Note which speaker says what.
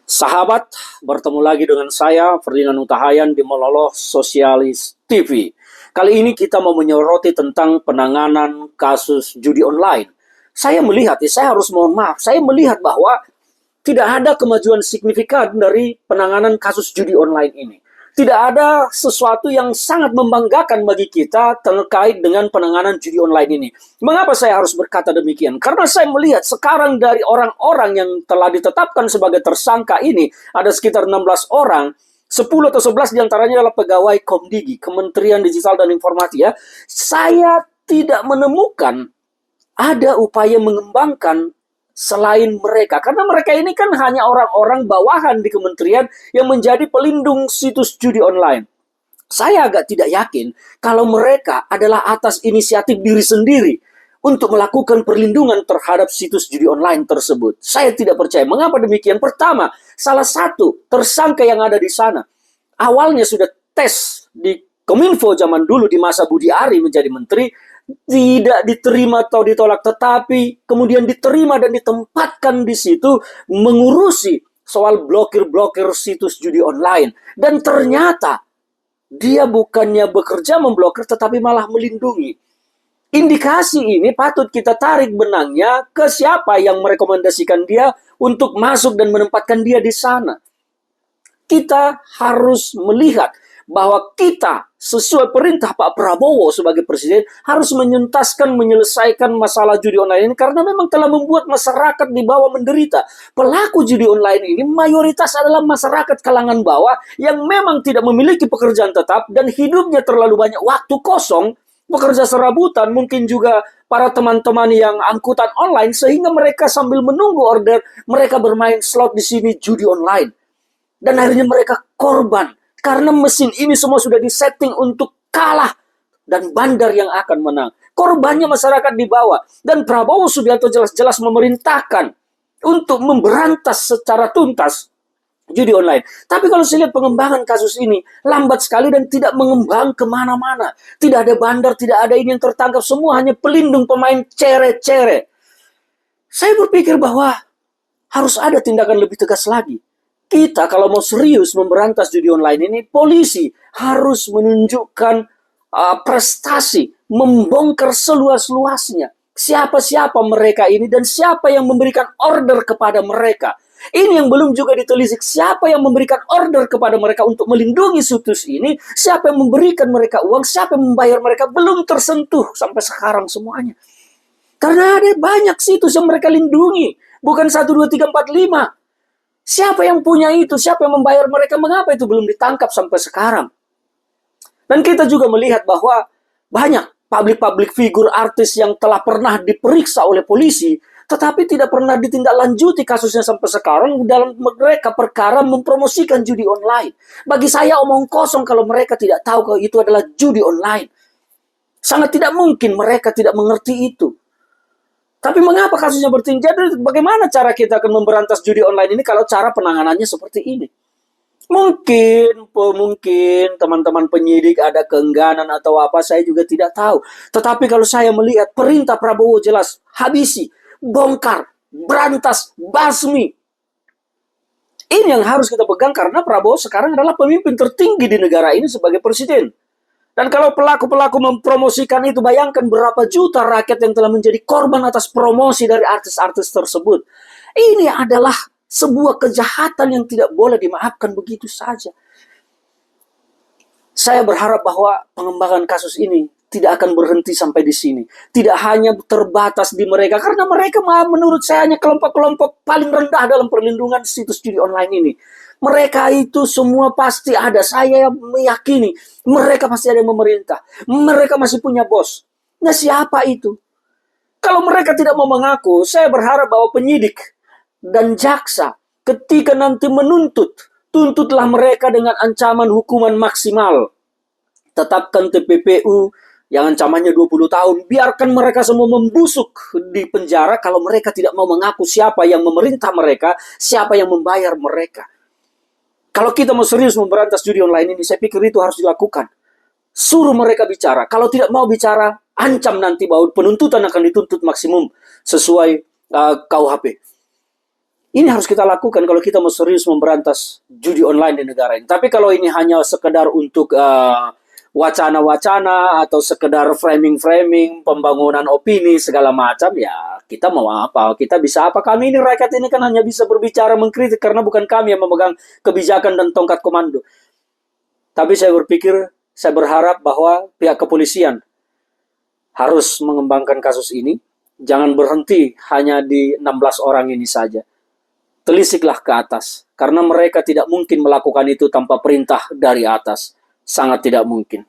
Speaker 1: Sahabat, bertemu lagi dengan saya, Ferdinand Utahayan di Meloloh Sosialis TV. Kali ini kita mau menyoroti tentang penanganan kasus judi online. Saya melihat, saya harus mohon maaf, saya melihat bahwa tidak ada kemajuan signifikan dari penanganan kasus judi online ini. Tidak ada sesuatu yang sangat membanggakan bagi kita terkait dengan penanganan judi online ini. Mengapa saya harus berkata demikian? Karena saya melihat sekarang dari orang-orang yang telah ditetapkan sebagai tersangka ini, ada sekitar 16 orang, 10 atau 11 diantaranya adalah pegawai Komdigi, Kementerian Digital dan Informatika. Saya tidak menemukan ada upaya mengembangkan selain mereka. Karena mereka ini kan hanya orang-orang bawahan di kementerian yang menjadi pelindung situs judi online. Saya agak tidak yakin kalau mereka adalah atas inisiatif diri sendiri untuk melakukan perlindungan terhadap situs judi online tersebut. Saya tidak percaya. Mengapa demikian? Pertama, salah satu tersangka yang ada di sana awalnya sudah tes di Kominfo zaman dulu di masa Budi Ari menjadi menteri, tidak diterima atau ditolak, tetapi kemudian diterima dan ditempatkan di situ mengurusi soal blokir-blokir situs judi online. Dan ternyata dia bukannya bekerja memblokir tetapi malah melindungi. Indikasi ini patut kita tarik benangnya ke siapa yang merekomendasikan dia untuk masuk dan menempatkan dia di sana. Kita harus melihat bahwa kita sesuai perintah Pak Prabowo sebagai presiden harus menyentaskan, menyelesaikan masalah judi online ini karena memang telah membuat masyarakat di bawah menderita. Pelaku judi online ini mayoritas adalah masyarakat kalangan bawah yang memang tidak memiliki pekerjaan tetap dan hidupnya terlalu banyak waktu kosong, bekerja serabutan, mungkin juga para teman-teman yang angkutan online sehingga mereka sambil menunggu order, mereka bermain slot di sini judi online. Dan akhirnya mereka korban. Karena mesin ini semua sudah disetting untuk kalah. Dan bandar yang akan menang. Korbannya masyarakat di bawah. Dan Prabowo Subianto jelas-jelas memerintahkan untuk memberantas secara tuntas judi online. Tapi kalau saya lihat pengembangan kasus ini, lambat sekali dan tidak mengembang kemana-mana. Tidak ada bandar, tidak ada ini yang tertangkap. Semua hanya pelindung pemain cere-cere. Saya berpikir bahwa harus ada tindakan lebih tegas lagi. Kita kalau mau serius memberantas judi online ini, polisi harus menunjukkan prestasi, membongkar seluas-luasnya. Siapa-siapa mereka ini dan siapa yang memberikan order kepada mereka. Ini yang belum juga ditelisik. Siapa yang memberikan order kepada mereka untuk melindungi situs ini, siapa yang memberikan mereka uang, siapa yang membayar mereka, belum tersentuh sampai sekarang semuanya. Karena ada banyak situs yang mereka lindungi. Bukan 1, 2, 3, 4, 5. Siapa yang punya itu? Siapa yang membayar mereka? Mengapa itu belum ditangkap sampai sekarang? Dan kita juga melihat bahwa banyak publik figur artis yang telah pernah diperiksa oleh polisi, tetapi tidak pernah ditindaklanjuti kasusnya sampai sekarang dalam mereka perkara mempromosikan judi online. Bagi saya omong kosong kalau mereka tidak tahu kalau itu adalah judi online. Sangat tidak mungkin mereka tidak mengerti itu. Tapi mengapa kasusnya bertindak? Jadi bagaimana cara kita akan memberantas judi online ini kalau cara penanganannya seperti ini? Mungkin teman-teman penyidik ada keengganan atau apa, saya juga tidak tahu. Tetapi kalau saya melihat perintah Prabowo jelas, habisi, bongkar, berantas, basmi. Ini yang harus kita pegang karena Prabowo sekarang adalah pemimpin tertinggi di negara ini sebagai presiden. Dan kalau pelaku-pelaku mempromosikan itu, bayangkan berapa juta rakyat yang telah menjadi korban atas promosi dari artis-artis tersebut. Ini adalah sebuah kejahatan yang tidak boleh dimaafkan begitu saja. Saya berharap bahwa pengembangan kasus ini tidak akan berhenti sampai di sini. Tidak hanya terbatas di mereka, karena mereka menurut saya hanya kelompok-kelompok paling rendah dalam perlindungan situs judi online ini. Mereka itu semua pasti ada. Saya meyakini mereka pasti ada yang memerintah. Mereka masih punya bos. Nah, siapa itu? Kalau mereka tidak mau mengaku, saya berharap bahwa penyidik dan jaksa ketika nanti tuntutlah mereka dengan ancaman hukuman maksimal. Tetapkan TPPU yang ancamannya 20 tahun. Biarkan mereka semua membusuk di penjara kalau mereka tidak mau mengaku siapa yang memerintah mereka, siapa yang membayar mereka. Kalau kita mau serius memberantas judi online ini, saya pikir itu harus dilakukan. Suruh mereka bicara. Kalau tidak mau bicara, ancam nanti bahwa penuntutan akan dituntut maksimum sesuai KUHP. Ini harus kita lakukan kalau kita mau serius memberantas judi online di negara ini. Tapi kalau ini hanya sekedar untuk wacana-wacana atau sekedar framing-framing, pembangunan opini segala macam, ya kita mau apa? Kita bisa apa? Kami ini rakyat ini kan hanya bisa berbicara mengkritik karena bukan kami yang memegang kebijakan dan tongkat komando. Tapi saya berpikir, saya berharap bahwa pihak kepolisian harus mengembangkan kasus ini. Jangan berhenti hanya di 16 orang ini saja. Telisiklah ke atas, karena mereka tidak mungkin melakukan itu tanpa perintah dari atas. Sangat tidak mungkin.